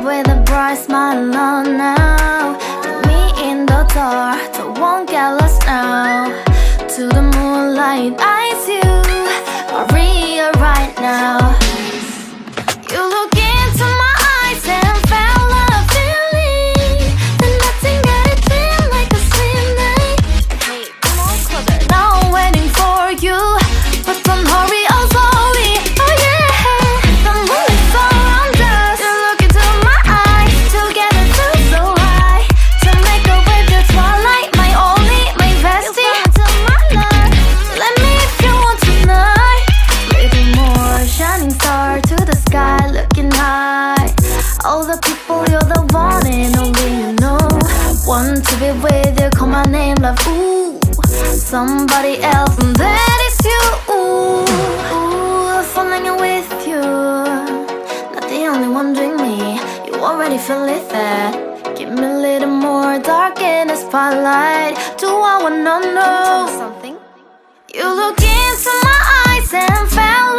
with a bright smile on now. Put me in the dark, so won't get lost now. To the moonlight, eyes you, Maria right now. You look into my eyes and felt a feeling that nothing got it feel like a slim night. Hey, come on closer. Now I'm waiting for you, but don't hurry, oh slowly. Oh yeah, the moonlight surrounds us. You look into my eyes, together feels so right. To make a way the twilight, my only, my bestie. You come into my life, let me if you want tonight. Little more shining star to the sky, looking high. All the people, you're the one and only you know. Want to be with you, call my name, love, ooh. Somebody else, and that is you, ooh. Falling in with you, not the only one doing me. You already feel it there. Give me a little more dark in the spotlight. Do I wanna know? Can you tell me something? You look into my eyes and fell